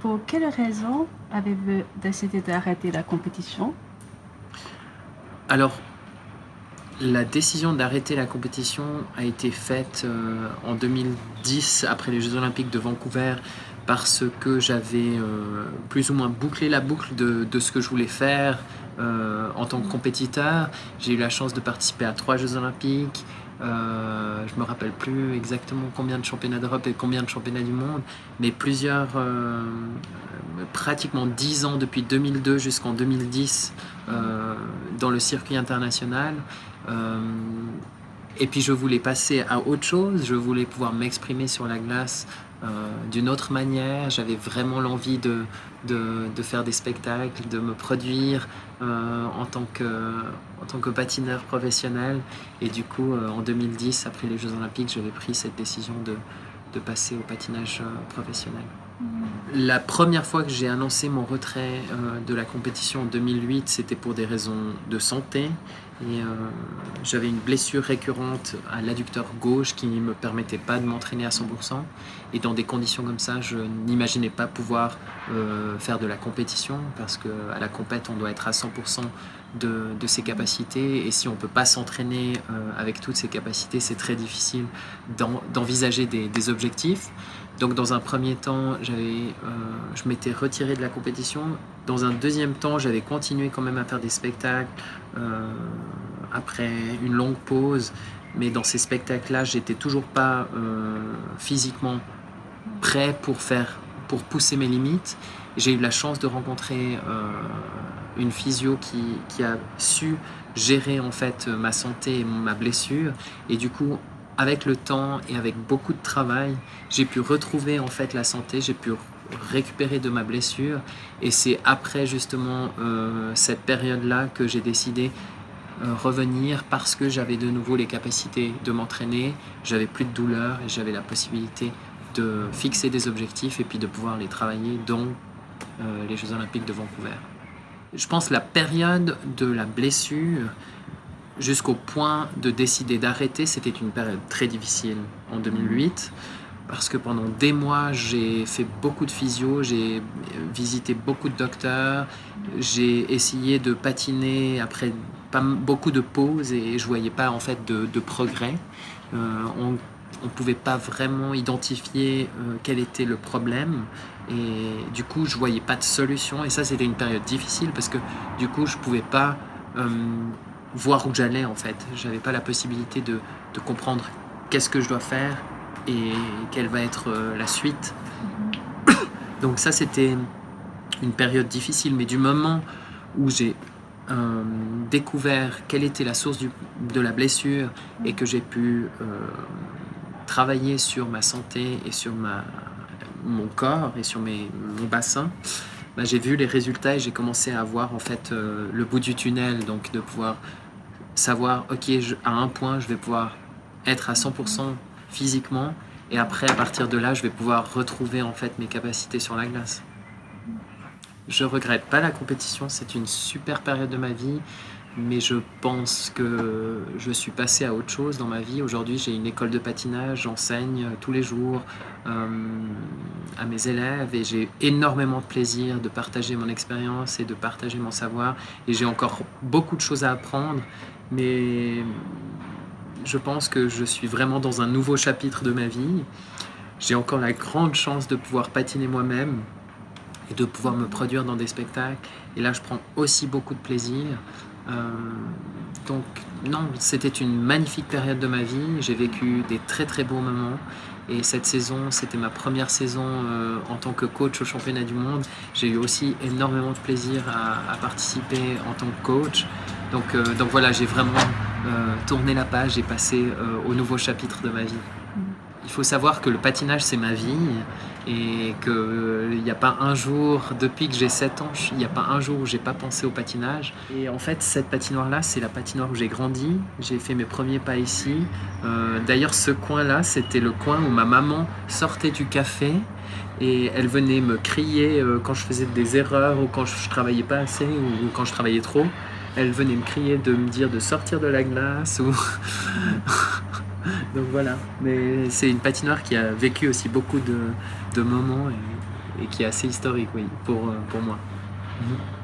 Pour quelle raison avez-vous décidé d'arrêter la compétition? Alors, la décision d'arrêter la compétition a été faite en 2010, après les Jeux Olympiques de Vancouver, parce que j'avais plus ou moins bouclé la boucle de ce que je voulais faire en tant que compétiteur. J'ai eu la chance de participer à 3 Jeux Olympiques. Je me rappelle plus exactement combien de championnats d'Europe et combien de championnats du monde, mais pratiquement 10 ans depuis 2002 jusqu'en 2010 dans le circuit international. Et puis je voulais passer à autre chose, je voulais pouvoir m'exprimer sur la glace d'une autre manière. J'avais vraiment l'envie de faire des spectacles, de me produire en tant que patineur professionnel. Et du coup, en 2010, après les Jeux Olympiques, j'avais pris cette décision de passer au patinage professionnel. La première fois que j'ai annoncé mon retrait de la compétition en 2008, c'était pour des raisons de santé. Et j'avais une blessure récurrente à l'adducteur gauche qui ne me permettait pas de m'entraîner à 100%. Et dans des conditions comme ça, je n'imaginais pas pouvoir faire de la compétition, parce qu'à la compète, on doit être à 100% de ses capacités. Et si on ne peut pas s'entraîner avec toutes ses capacités, c'est très difficile d'envisager des objectifs. Donc dans un premier temps, je m'étais retiré de la compétition. Dans un deuxième temps, j'avais continué quand même à faire des spectacles après une longue pause. Mais dans ces spectacles-là, j'étais toujours pas physiquement prêt pour pousser mes limites. J'ai eu la chance de rencontrer une physio qui a su gérer en fait ma santé et ma blessure. Et du coup, avec le temps et avec beaucoup de travail, j'ai pu retrouver en fait la santé, j'ai pu récupérer de ma blessure. Et c'est après justement cette période-là que j'ai décidé revenir, parce que j'avais de nouveau les capacités de m'entraîner, j'avais plus de douleur et j'avais la possibilité de fixer des objectifs et puis de pouvoir les travailler, dont les Jeux Olympiques de Vancouver. Je pense que la période de la blessure jusqu'au point de décider d'arrêter, c'était une période très difficile en 2008, parce que pendant des mois, j'ai fait beaucoup de physio, j'ai visité beaucoup de docteurs, j'ai essayé de patiner après beaucoup de pauses et je voyais pas en fait de progrès. On ne pouvait pas vraiment identifier quel était le problème, et du coup je voyais pas de solution. Et ça, c'était une période difficile parce que du coup je pouvais pas voir où j'allais en fait. J'avais pas la possibilité de comprendre qu'est-ce que je dois faire et quelle va être la suite. Donc ça, c'était une période difficile, mais du moment où j'ai découvert quelle était la source de la blessure et que j'ai pu travailler sur ma santé et sur mon corps et sur mon bassin, j'ai vu les résultats et j'ai commencé à voir en fait le bout du tunnel, donc de pouvoir savoir, ok, à un point je vais pouvoir être à 100% physiquement, et après à partir de là je vais pouvoir retrouver en fait mes capacités sur la glace. Je regrette pas la compétition, c'est une super période de ma vie, mais je pense que je suis passé à autre chose dans ma vie. Aujourd'hui, j'ai une école de patinage, j'enseigne tous les jours à mes élèves et j'ai énormément de plaisir de partager mon expérience et de partager mon savoir. Et j'ai encore beaucoup de choses à apprendre, mais je pense que je suis vraiment dans un nouveau chapitre de ma vie. J'ai encore la grande chance de pouvoir patiner moi-même et de pouvoir me produire dans des spectacles. Et là, je prends aussi beaucoup de plaisir. Donc non, c'était une magnifique période de ma vie. J'ai vécu des très très beaux moments. Et cette saison, c'était ma première saison en tant que coach au championnat du monde. J'ai eu aussi énormément de plaisir à participer en tant que coach. Donc voilà, j'ai vraiment tourné la page et passé au nouveau chapitre de ma vie. Il faut savoir que le patinage, c'est ma vie, et qu'il n'y a pas un jour, depuis que j'ai 7 ans, il n'y a pas un jour où j'ai pas pensé au patinage. Et en fait, cette patinoire-là, c'est la patinoire où j'ai grandi. J'ai fait mes premiers pas ici. D'ailleurs, ce coin-là, c'était le coin où ma maman sortait du café et elle venait me crier quand je faisais des erreurs ou quand je travaillais pas assez ou quand je travaillais trop. Elle venait me crier de me dire de sortir de la glace ou... Donc voilà, mais c'est une patinoire qui a vécu aussi beaucoup de moments et qui est assez historique, oui, pour moi. Mhm.